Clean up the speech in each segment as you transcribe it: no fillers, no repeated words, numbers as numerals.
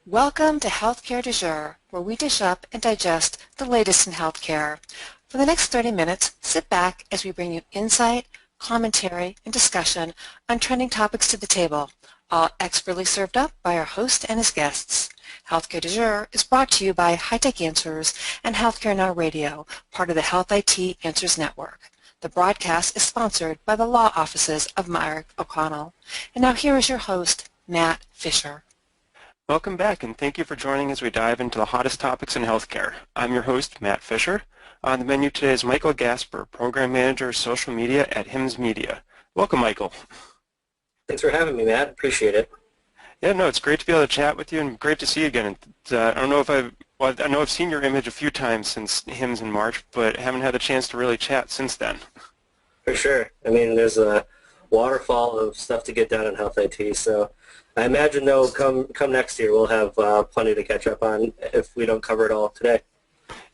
Welcome to Healthcare du Jour, where we dish up and digest the latest in healthcare. For the next 30 minutes, sit back as we bring you insight, commentary, and discussion on trending topics to the table, all expertly served up by our host and his guests. Healthcare du Jour is brought to you by High Tech Answers and Healthcare Now Radio, part of the Health IT Answers Network. The broadcast is sponsored by the law offices of Myrick O'Connell. And now here is your host, Matt Fisher. Welcome back, and thank you for joining as we dive into the hottest topics in healthcare. I'm your host, Matt Fisher. On the menu today is Michael Gaspar, Program Manager, Social Media at HIMSS Media. Welcome, Michael. Thanks for having me, Matt. Appreciate it. Yeah, no, it's great to be able to chat with you, and great to see you again. I don't know if I know I've seen your image a few times since HIMSS in March, but haven't had a chance to really chat since then. For sure. I mean, there's a waterfall of stuff to get done in health IT, so I imagine, though, come next year, we'll have plenty to catch up on if we don't cover it all today.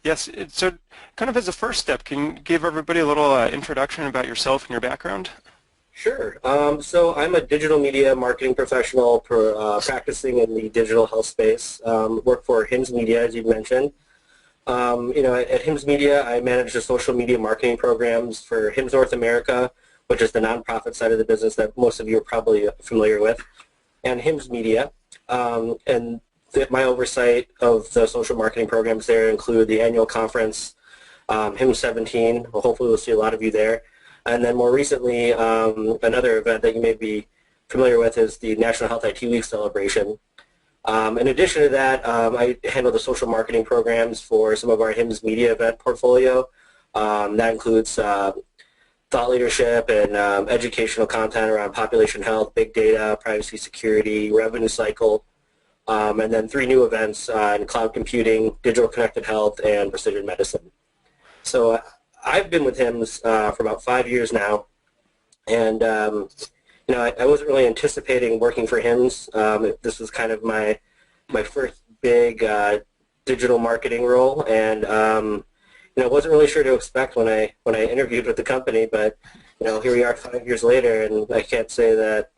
Yes, so kind of as a first step, can you give everybody a little introduction about yourself and your background? Sure. So I'm a digital media marketing professional practicing in the digital health space. Work for HIMSS Media, as you mentioned. At HIMSS Media, I manage the social media marketing programs for HIMSS North America, which is the nonprofit side of the business that most of you are probably familiar with, and HIMSS Media. My oversight of the social marketing programs there include the annual conference, HIMSS 17. Well, hopefully we'll see a lot of you there. And then more recently, another event that you may be familiar with is the National Health IT Week celebration. In addition to that, I handle the social marketing programs for some of our HIMSS Media event portfolio. That includes thought leadership and educational content around population health, big data, privacy security, revenue cycle, and then 3 new events in cloud computing, digital connected health, and precision medicine. So I've been with HIMSS for about 5 years now, and I wasn't really anticipating working for HIMSS. This was kind of my first big digital marketing role, and I wasn't really sure to expect when I interviewed with the company, but here we are 5 years later, and I can't say that.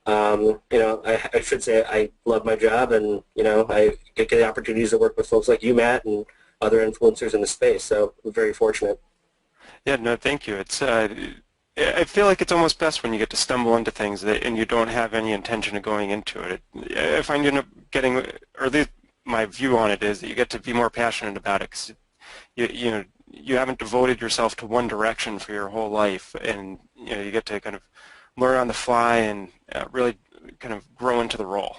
I should say I love my job, and I get the opportunities to work with folks like you, Matt, and other influencers in the space. So I'm very fortunate. Yeah, no, thank you. I feel like it's almost best when you get to stumble into things and you don't have any intention of going into it. I find you end up getting, or at least my view on it is that you get to be more passionate about it because you haven't devoted yourself to one direction for your whole life, and you get to kind of learn on the fly and really kind of grow into the role.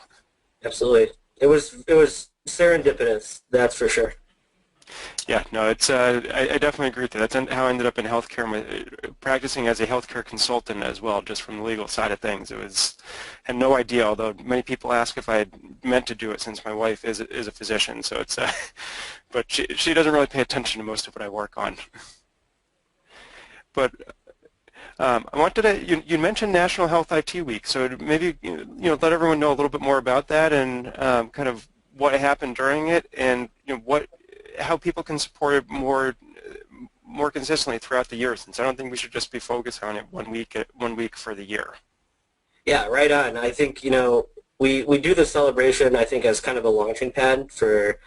Absolutely, it was serendipitous, that's for sure. Yeah, no, it's I definitely agree with that. That's how I ended up in healthcare, practicing as a healthcare consultant as well, just from the legal side of things. Had no idea, although many people ask if I had meant to do it since my wife is a physician. So it's, but she doesn't really pay attention to most of what I work on. But I wanted to, you mentioned National Health IT Week, so maybe let everyone know a little bit more about that and kind of what happened during it, and how people can support it more consistently throughout the year, since I don't think we should just be focused on it one week for the year. Yeah, right on. I think we do the celebration, I think, as kind of a launching pad for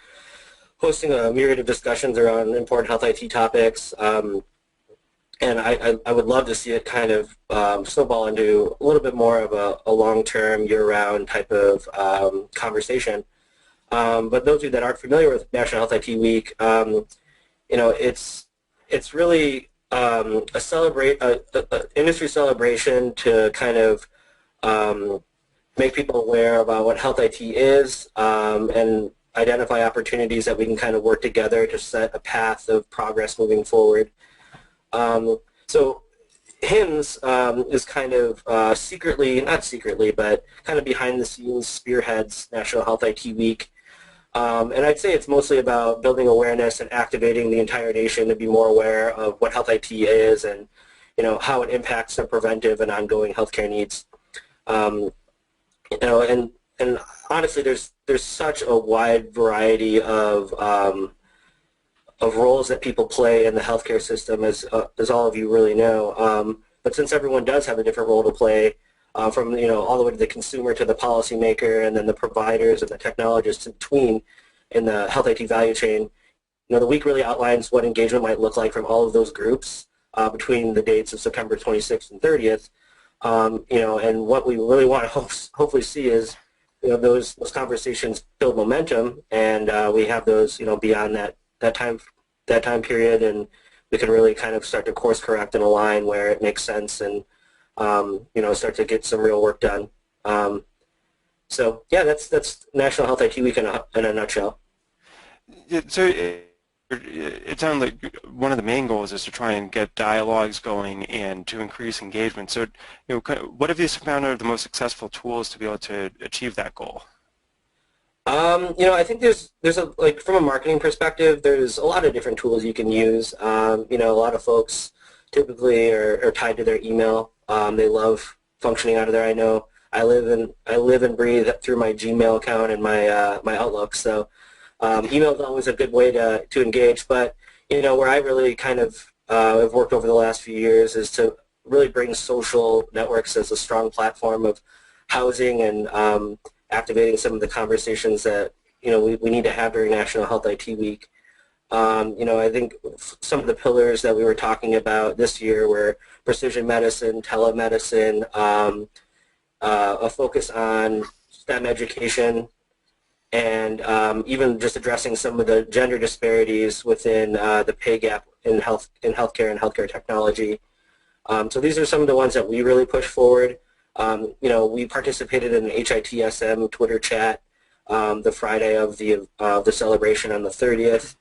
hosting a myriad of discussions around important health IT topics. And I would love to see it kind of snowball into a little bit more of a long-term, year-round type of conversation. But those of you that aren't familiar with National Health IT Week, it's really a industry celebration to kind of make people aware about what health IT is, and identify opportunities that we can kind of work together to set a path of progress moving forward. So HIMSS is kind of not secretly, but kind of behind the scenes spearheads National Health IT Week. And I'd say it's mostly about building awareness and activating the entire nation to be more aware of what health IT is and how it impacts their preventive and ongoing healthcare needs. And honestly, there's such a wide variety of roles that people play in the healthcare system, as all of you really know. But since everyone does have a different role to play, from all the way to the consumer to the policymaker and then the providers and the technologists in between in the health IT value chain. The week really outlines what engagement might look like from all of those groups between the dates of September 26th and 30th. And what we really want to hopefully see is those conversations build momentum, and we have those beyond that time period, and we can really kind of start to course correct and align where it makes sense, and start to get some real work done. So yeah, that's National Health IT Week in a nutshell. Yeah, so it sounds like one of the main goals is to try and get dialogues going and to increase engagement. So, what have you found are the most successful tools to be able to achieve that goal? I think there's from a marketing perspective, there's a lot of different tools you can use. A lot of folks typically are tied to their email. They love functioning out of there. I know I live and breathe through my Gmail account and my Outlook. So email is always a good way to engage. But where I really kind of have worked over the last few years is to really bring social networks as a strong platform of housing and activating some of the conversations that we need to have during National Health IT Week. I think some of the pillars that we were talking about this year were precision medicine, telemedicine, a focus on STEM education, and even just addressing some of the gender disparities within the pay gap in healthcare and healthcare technology. So these are some of the ones that we really push forward. We participated in an HITSM Twitter chat the Friday of the celebration on the 30th.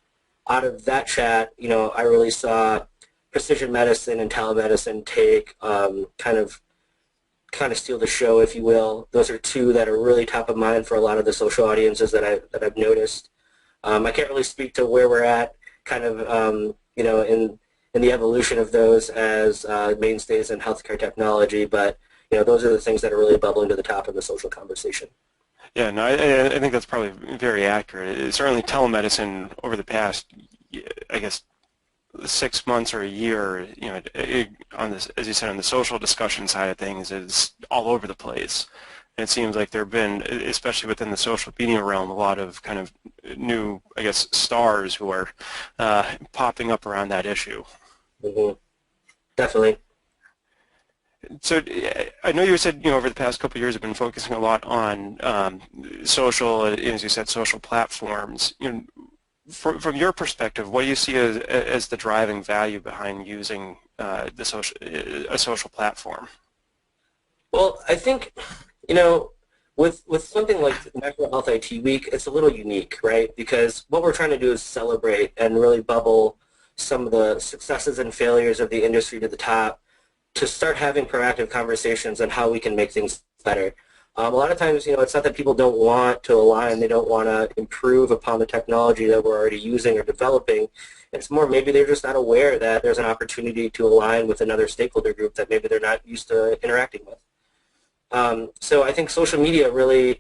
Out of that chat, I really saw precision medicine and telemedicine take kind of steal the show, if you will. Those are two that are really top of mind for a lot of the social audiences that I've noticed. I can't really speak to where we're at, kind of in the evolution of those as mainstays in healthcare technology, but those are the things that are really bubbling to the top of the social conversation. Yeah, no, I think that's probably very accurate. Certainly telemedicine over the past, I guess, 6 months or a year, on this, as you said, on the social discussion side of things, is all over the place. And it seems like there have been, especially within the social media realm, a lot of kind of new, I guess, stars who are popping up around that issue. Mm-hmm. Definitely. So I know you said, over the past couple of years have been focusing a lot on social, as you said, social platforms. From your perspective, what do you see as the driving value behind using a social platform? Well, I think, with something like National Health IT Week, it's a little unique, right? Because what we're trying to do is celebrate and really bubble some of the successes and failures of the industry to the top, to start having proactive conversations on how we can make things better. A lot of times, it's not that people don't want to align, they don't want to improve upon the technology that we're already using or developing. It's more maybe they're just not aware that there's an opportunity to align with another stakeholder group that maybe they're not used to interacting with. So I think social media really,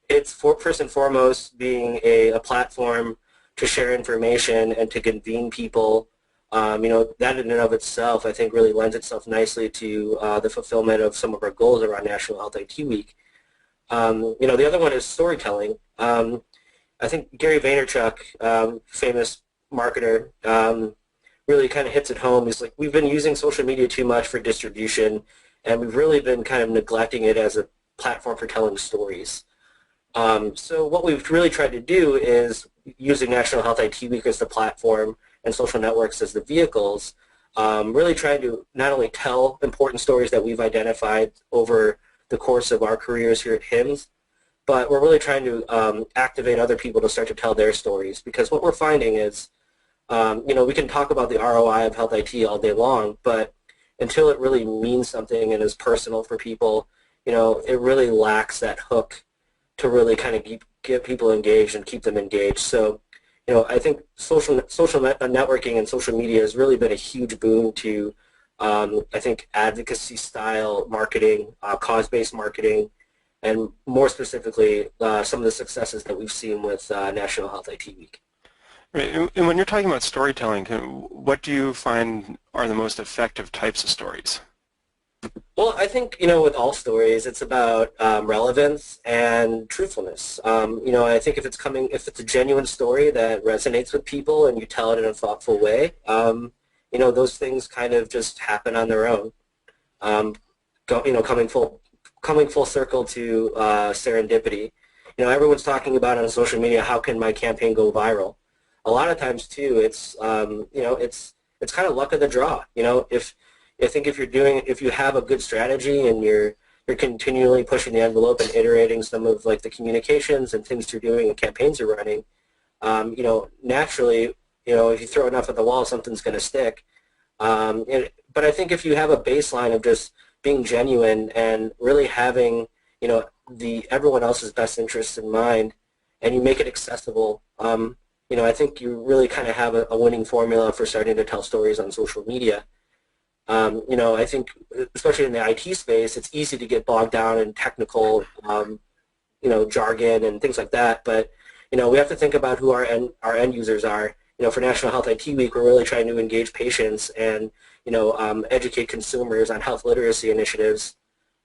it's first and foremost being a platform to share information and to convene people. That in and of itself, I think, really lends itself nicely to the fulfillment of some of our goals around National Health IT Week. The other one is storytelling. I think Gary Vaynerchuk, famous marketer, really kind of hits it home. He's like, we've been using social media too much for distribution, and we've really been kind of neglecting it as a platform for telling stories. So what we've really tried to do is, using National Health IT Week as the platform and social networks as the vehicles, really trying to not only tell important stories that we've identified over the course of our careers here at HIMSS, but we're really trying to activate other people to start to tell their stories. Because what we're finding is, we can talk about the ROI of health IT all day long, but until it really means something and is personal for people, it really lacks that hook to really kind of get people engaged and keep them engaged. So, I think social networking and social media has really been a huge boon to, I think, advocacy-style marketing, cause-based marketing, and more specifically, some of the successes that we've seen with National Health IT Week. Right. And when you're talking about storytelling, what do you find are the most effective types of stories? Well, I think, with all stories, it's about relevance and truthfulness. I think if it's a genuine story that resonates with people and you tell it in a thoughtful way, those things kind of just happen on their own. Um, coming full circle to serendipity. Everyone's talking about on social media, how can my campaign go viral? A lot of times too, it's kind of luck of the draw. If I think if you have a good strategy and you're continually pushing the envelope and iterating some of like the communications and things you're doing and campaigns you're running, naturally, if you throw enough at the wall, something's going to stick. But I think if you have a baseline of just being genuine and really having, everyone else's best interests in mind, and you make it accessible, I think you really kind of have a winning formula for starting to tell stories on social media. I think, especially in the IT space, it's easy to get bogged down in technical, jargon and things like that. But, we have to think about who our end users are. For National Health IT Week, we're really trying to engage patients and, educate consumers on health literacy initiatives.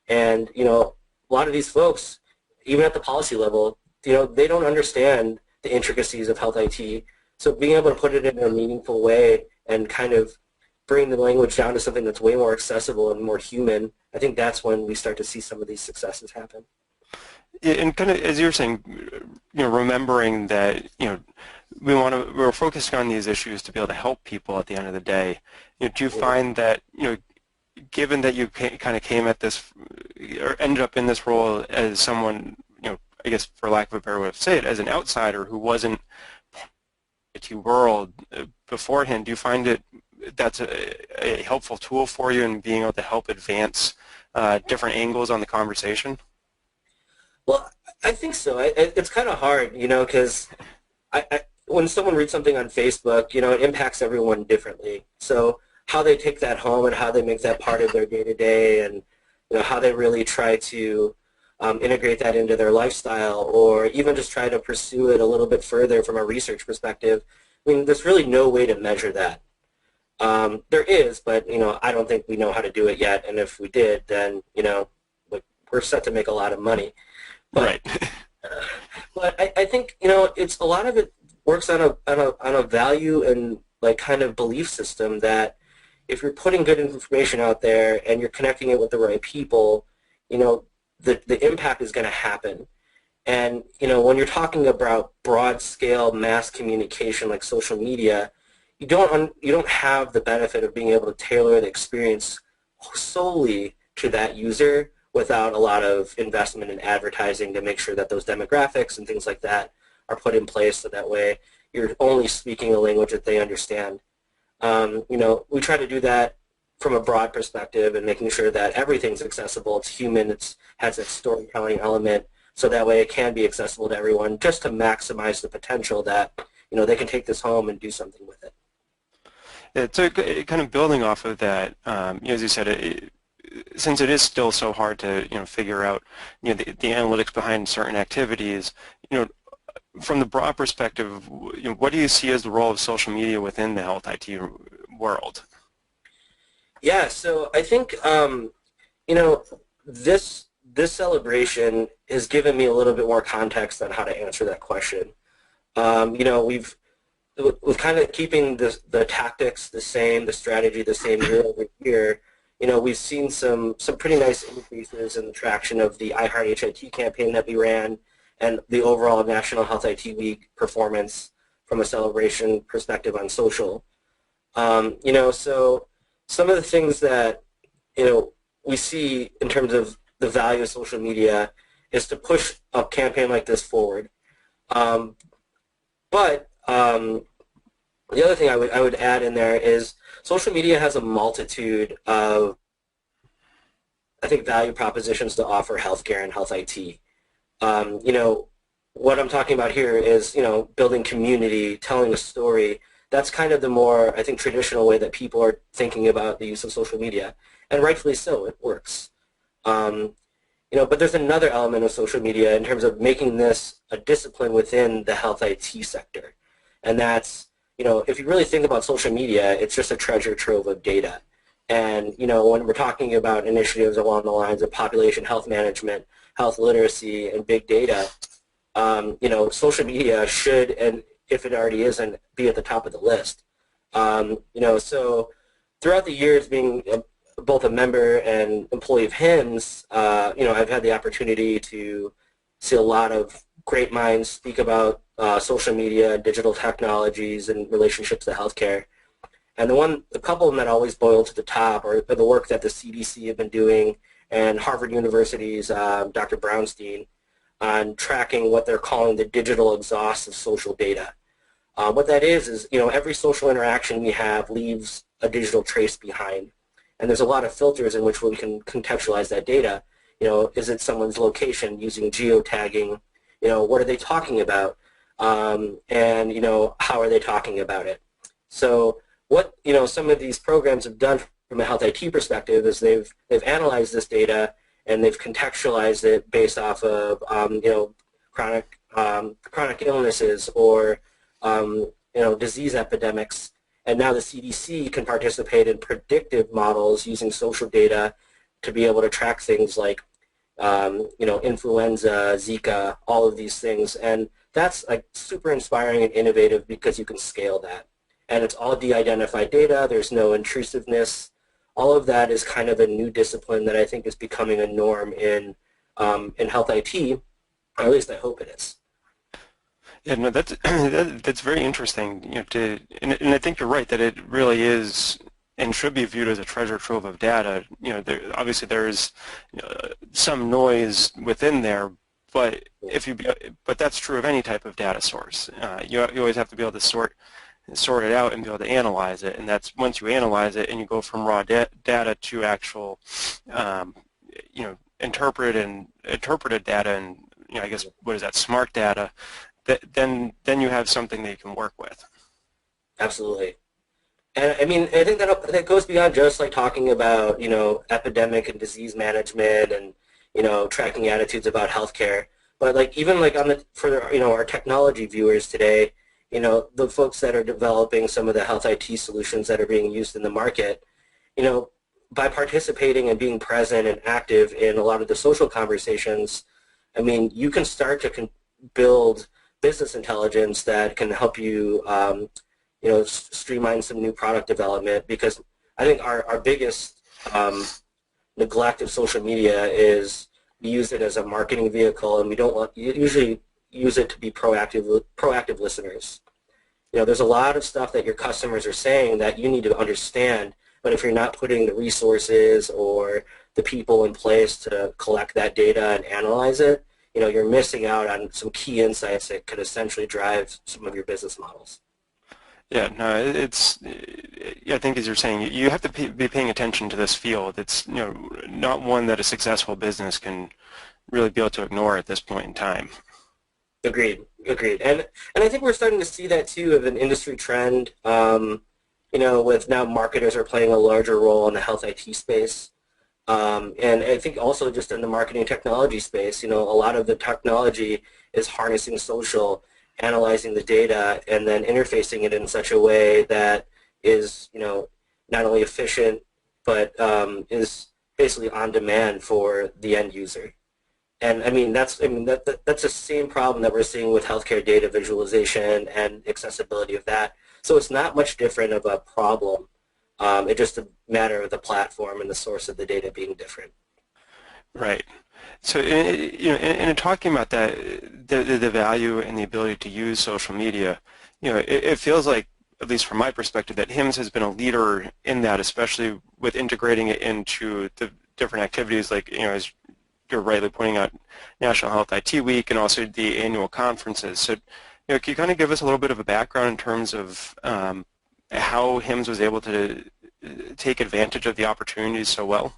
And, a lot of these folks, even at the policy level, they don't understand the intricacies of health IT. So being able to put it in a meaningful way and kind of bring the language down to something that's way more accessible and more human, I think that's when we start to see some of these successes happen. And kind of, as you were saying, remembering that, we're focusing on these issues to be able to help people at the end of the day. Do you find that, given that you kind of came at this, or ended up in this role as someone, I guess for lack of a better way to say it, as an outsider who wasn't IT world beforehand, do you find that's a helpful tool for you in being able to help advance different angles on the conversation? Well, I think so. It's kind of hard, because when someone reads something on Facebook, it impacts everyone differently. So how they take that home and how they make that part of their day-to-day and, how they really try to integrate that into their lifestyle or even just try to pursue it a little bit further from a research perspective. I mean, there's really no way to measure that. There is, but, I don't think we know how to do it yet. And if we did, then, we're set to make a lot of money. But, right. But I think, it's a lot of it works on a value and like kind of belief system that if you're putting good information out there and you're connecting it with the right people, the impact is going to happen. And, when you're talking about broad scale mass communication like social media, you don't have the benefit of being able to tailor the experience solely to that user without a lot of investment in advertising to make sure that those demographics and things like that are put in place so that way you're only speaking a language that they understand. We try to do that from a broad perspective and making sure that everything's accessible, it's human, has a storytelling element, so that way it can be accessible to everyone just to maximize the potential that, they can take this home and do something with it. So kind of building off of that, as you said, since it is still so hard to figure out the analytics behind certain activities, from the broad perspective, what do you see as the role of social media within the health IT world? Yeah, so I think this celebration has given me a little bit more context on how to answer that question. With kind of keeping the tactics the same, the strategy the same year over year, we've seen some pretty nice increases in the traction of the iHeartHIT campaign that we ran and the overall National Health IT Week performance from a celebration perspective on social. So some of the things that, we see in terms of the value of social media is to push a campaign like this forward. But the other thing I would add in there is social media has a multitude of, I think, value propositions to offer healthcare and health IT. What I'm talking about here is, building community, telling a story. That's kind of the more, I think, traditional way that people are thinking about the use of social media. And rightfully so, it works. But there's another element of social media in terms of making this a discipline within the health IT sector. And that's, if you really think about social media, it's just a treasure trove of data. And, when we're talking about initiatives along the lines of population health management, health literacy, and big data, social media should, and if it already isn't, be at the top of the list. So throughout the years being both a member and employee of HIMSS, I've had the opportunity to see a lot of great minds speak about social media, digital technologies, and relationships to healthcare. And a couple of them that always boil to the top are the work that the CDC have been doing and Harvard University's Dr. Brownstein on tracking what they're calling the digital exhaust of social data. What that is every social interaction we have leaves a digital trace behind. And there's a lot of filters in which we can contextualize that data. Is it someone's location using geotagging? What are they talking about? And how are they talking about it? So what some of these programs have done from a health IT perspective is they've analyzed this data and they've contextualized it based off of chronic illnesses or disease epidemics. And now the CDC can participate in predictive models using social data to be able to track things like influenza, Zika, all of these things. And that's like super inspiring and innovative because you can scale that. And it's all de-identified data. There's no intrusiveness. All of that is kind of a new discipline that I think is becoming a norm in health IT, or at least I hope it is. Yeah, no, that's very interesting. And I think you're right that it really is and should be viewed as a treasure trove of data. Obviously there is some noise within there, but but that's true of any type of data source. You always have to be able to sort it out and be able to analyze it, and that's once you analyze it and you go from raw data to actual interpreted data, and I guess what is that, smart data, then you have something that you can work with. Absolutely. And I mean, I think that goes beyond just like talking about epidemic and disease management and tracking attitudes about healthcare, but like even like for our technology viewers today, the folks that are developing some of the health IT solutions that are being used in the market, by participating and being present and active in a lot of the social conversations, I mean, you can start to build business intelligence that can help you, streamline some new product development, because I think our biggest neglect of social media is we use it as a marketing vehicle, and we don't usually use it to be proactive listeners. There's a lot of stuff that your customers are saying that you need to understand, but if you're not putting the resources or the people in place to collect that data and analyze it, you're missing out on some key insights that could essentially drive some of your business models. Yeah, no, I think as you're saying, you have to be paying attention to this field. It's not one that a successful business can really be able to ignore at this point in time. Agreed. And I think we're starting to see that too, of an industry trend, with now marketers are playing a larger role in the health IT space. And I think also just in the marketing technology space, a lot of the technology is harnessing social, analyzing the data, and then interfacing it in such a way that is, not only efficient, but is basically on demand for the end user. And that's the same problem that we're seeing with healthcare data visualization and accessibility of that. So it's not much different of a problem. It's just a matter of the platform and the source of the data being different. Right. So, in talking about that, the value and the ability to use social media, it feels like, at least from my perspective, that HIMSS has been a leader in that, especially with integrating it into the different activities, like, as you're rightly pointing out, National Health IT Week and also the annual conferences. So, can you kind of give us a little bit of a background in terms of how HIMSS was able to take advantage of the opportunities so well?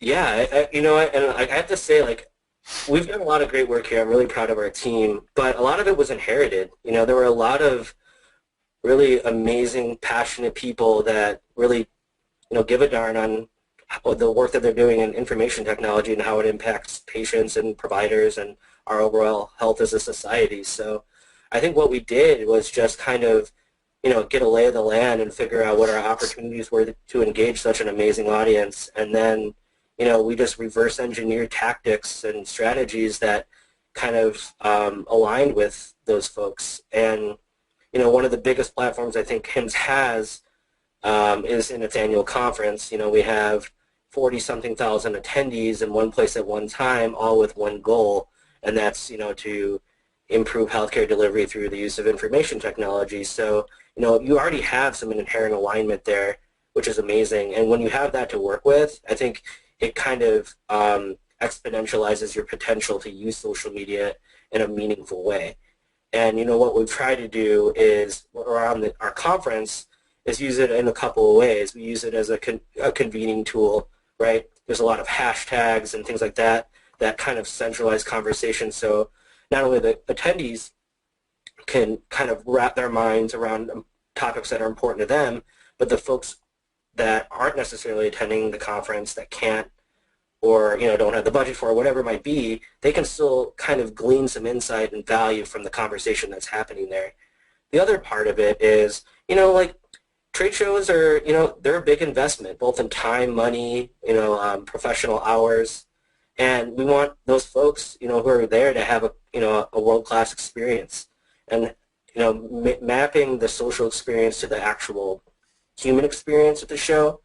Yeah, and I have to say, like, we've done a lot of great work here. I'm really proud of our team, but a lot of it was inherited. There were a lot of really amazing, passionate people that really, give a darn on the work that they're doing in information technology and how it impacts patients and providers and our overall health as a society. So I think what we did was just kind of get a lay of the land and figure out what our opportunities were to engage such an amazing audience. And then, we just reverse engineer tactics and strategies that kind of aligned with those folks. And, one of the biggest platforms I think HIMSS has is in its annual conference. We have 40-something thousand attendees in one place at one time, all with one goal, and that's, to improve healthcare delivery through the use of information technology. So, you already have some inherent alignment there, which is amazing. And when you have that to work with, I think it kind of exponentializes your potential to use social media in a meaningful way. And, what we've tried to do is, around our conference, is use it in a couple of ways. We use it as a convening tool, right? There's a lot of hashtags and things like that that kind of centralize conversation. So not only the attendees can kind of wrap their minds around topics that are important to them, but the folks that aren't necessarily attending the conference, that can't, or don't have the budget for, or whatever it might be, they can still kind of glean some insight and value from the conversation that's happening there. The other part of it is, like trade shows are, they're a big investment, both in time, money, professional hours, and we want those folks, who are there to have a world-class experience. And, mapping the social experience to the actual human experience at the show,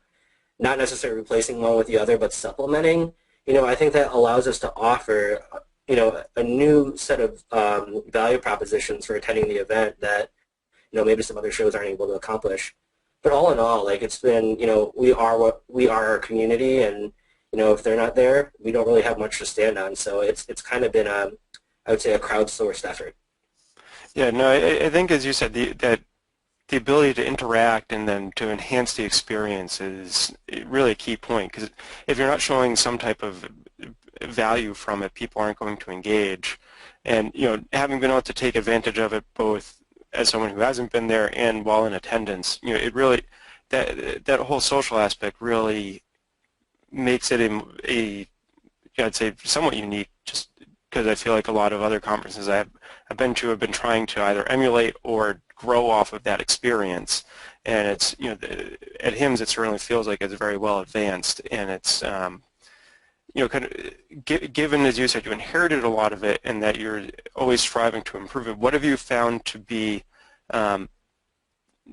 not necessarily replacing one with the other, but supplementing, I think that allows us to offer, a new set of value propositions for attending the event that, maybe some other shows aren't able to accomplish. But all in all, like, it's been, we are our community, and, if they're not there, we don't really have much to stand on. So it's kind of been, I would say, a crowdsourced effort. Yeah, no, I think, as you said, that the ability to interact and then to enhance the experience is really a key point, because if you're not showing some type of value from it, people aren't going to engage. And, having been able to take advantage of it both as someone who hasn't been there and while in attendance, it really, that whole social aspect really makes it I'd say, somewhat unique, just because I feel like a lot of other conferences I've been to have been trying to either emulate or grow off of that experience. And it's, at HIMSS it certainly feels like it's very well advanced, and it's, kind of, given, as you said, you inherited a lot of it and that you're always striving to improve it, what have you found to be the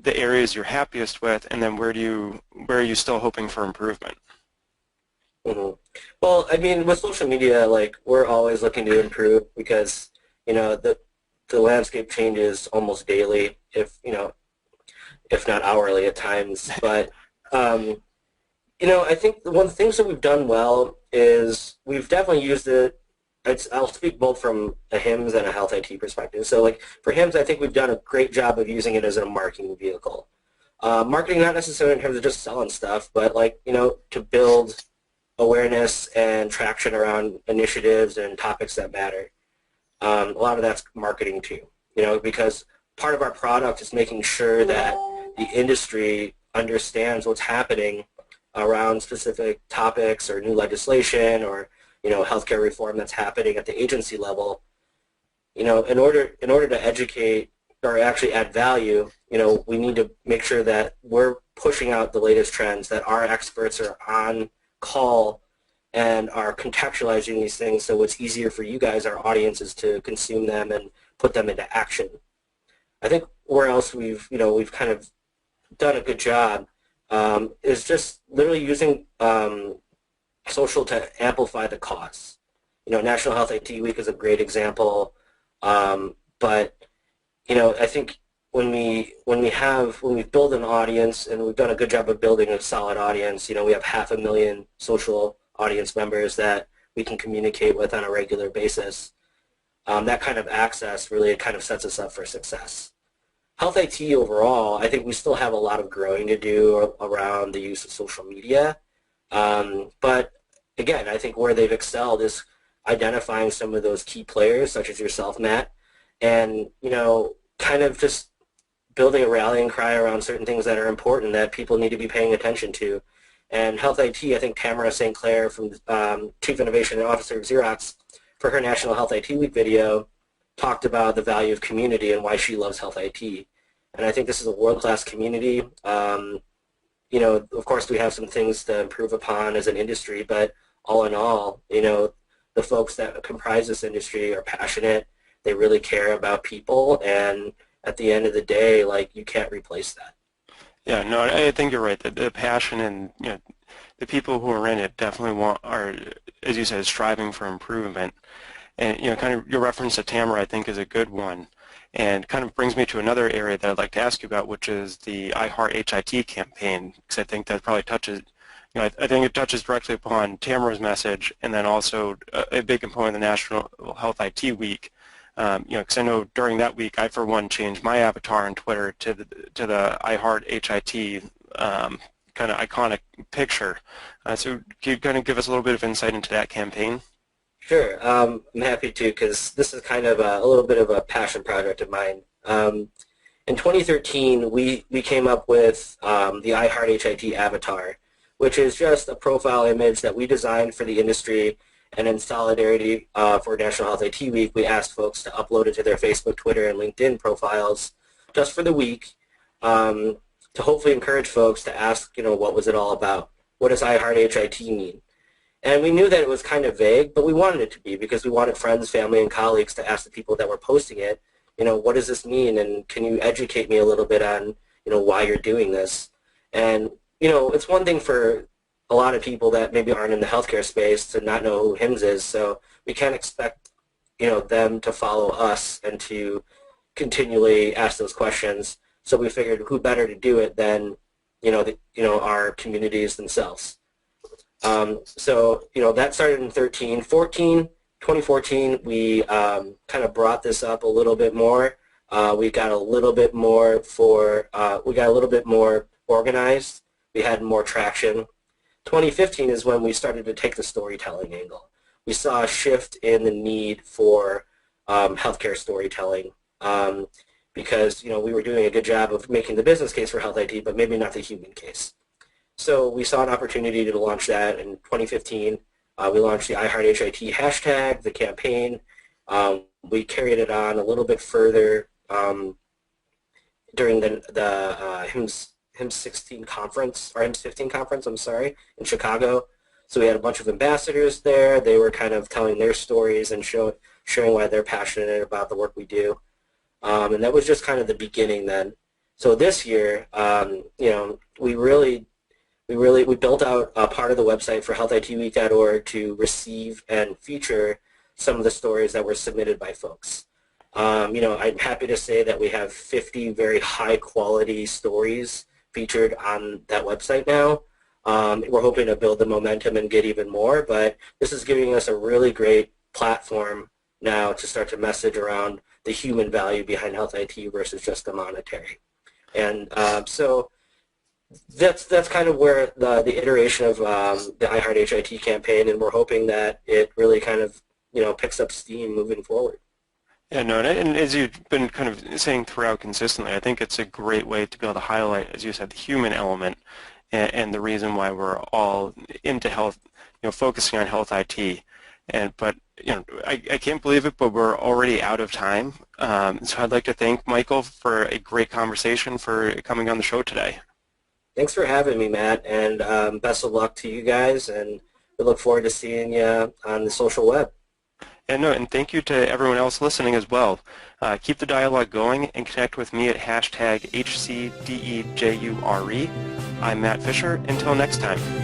areas you're happiest with, and then where are you still hoping for improvement? Mm-hmm. Well, I mean, with social media, like, we're always looking to improve because, the landscape changes almost daily, if not hourly at times. But, I think one of the things that we've done well is we've definitely used it. I'll speak both from a HIMSS and a health IT perspective. So, like, for HIMSS, I think we've done a great job of using it as a marketing vehicle. Marketing not necessarily in terms of just selling stuff, but, like, to build awareness and traction around initiatives and topics that matter. A lot of that's marketing too, because part of our product is making sure that the industry understands what's happening around specific topics or new legislation or, healthcare reform that's happening at the agency level. In order to educate or actually add value, we need to make sure that we're pushing out the latest trends, that our experts are on call and are contextualizing these things so it's easier for you guys, our audiences, to consume them and put them into action. I think where else we've kind of done a good job is just literally using social to amplify the cause. National Health IT Week is a great example, but I think when we build an audience, and we've done a good job of building a solid audience, we have 500,000 social audience members that we can communicate with on a regular basis. That kind of access really kind of sets us up for success. Health IT overall, I think we still have a lot of growing to do around the use of social media. But again, I think where they've excelled is identifying some of those key players, such as yourself, Matt, and kind of just building a rallying cry around certain things that are important that people need to be paying attention to. And Health IT, I think Tamara St. Clair, from Chief Innovation Officer of Xerox, for her National Health IT Week video, talked about the value of community and why she loves Health IT. and I think this is a world-class community. You know, of course, we have some things to improve upon as an industry, but all in all, you know, the folks that comprise this industry are passionate. They really care about people, and at the end of the day, like, you can't replace that. Yeah, no, I think you're right. The passion and the people who are in it definitely are, as you said, striving for improvement. And kind of your reference to Tamara, I think, is a good one, and kind of brings me to another area that I'd like to ask you about, which is the I Heart HIT campaign, because I think that probably touches, I think it touches directly upon Tamara's message, and then also a big component of the National Health IT Week. Because I know during that week, I for one changed my avatar on Twitter to the I Heart HIT kind of iconic picture. So can you kind of give us a little bit of insight into that campaign? Sure, I'm happy to, because this is kind of a little bit of a passion project of mine. In 2013, we came up with the I Heart HIT avatar, which is just a profile image that we designed for the industry, and in solidarity for National Health IT Week, we asked folks to upload it to their Facebook, Twitter, and LinkedIn profiles just for the week to hopefully encourage folks to ask, what was it all about? What does I Heart HIT mean? And we knew that it was kind of vague, but we wanted it to be, because we wanted friends, family, and colleagues to ask the people that were posting it, what does this mean, and can you educate me a little bit on, why you're doing this? And, it's one thing for a lot of people that maybe aren't in the healthcare space to not know who HIMSS is, so we can't expect, them to follow us and to continually ask those questions. So we figured who better to do it than, our communities themselves. So, that started in 2014, we kind of brought this up a little bit more. We got a little bit more organized. We had more traction. 2015 is when we started to take the storytelling angle. We saw a shift in the need for healthcare storytelling because, we were doing a good job of making the business case for health IT, but maybe not the human case. So we saw an opportunity to launch that in 2015. We launched the I Heart HIT hashtag, the campaign. We carried it on a little bit further during the HIMSS 16 conference, or HIMSS 15 conference, I'm sorry, in Chicago. So we had a bunch of ambassadors there. They were kind of telling their stories and showing why they're passionate about the work we do. And that was just kind of the beginning then. So this year, we built out a part of the website for healthitweek.org to receive and feature some of the stories that were submitted by folks. I'm happy to say that we have 50 very high-quality stories featured on that website now. We're hoping to build the momentum and get even more, but this is giving us a really great platform now to start to message around the human value behind health IT versus just the monetary. And so that's kind of where the iteration of the I Heart HIT campaign, and we're hoping that it really kind of picks up steam moving forward. Yeah, no, and as you've been kind of saying throughout consistently, I think it's a great way to be able to highlight, as you said, the human element and the reason why we're all into health, focusing on health IT. But I can't believe it, but we're already out of time. So I'd like to thank Michael for a great conversation, for coming on the show today. Thanks for having me, Matt, and best of luck to you guys, and we look forward to seeing you on the social web. And thank you to everyone else listening as well. Keep the dialogue going and connect with me at #HCDEJURE. I'm Matt Fisher. Until next time.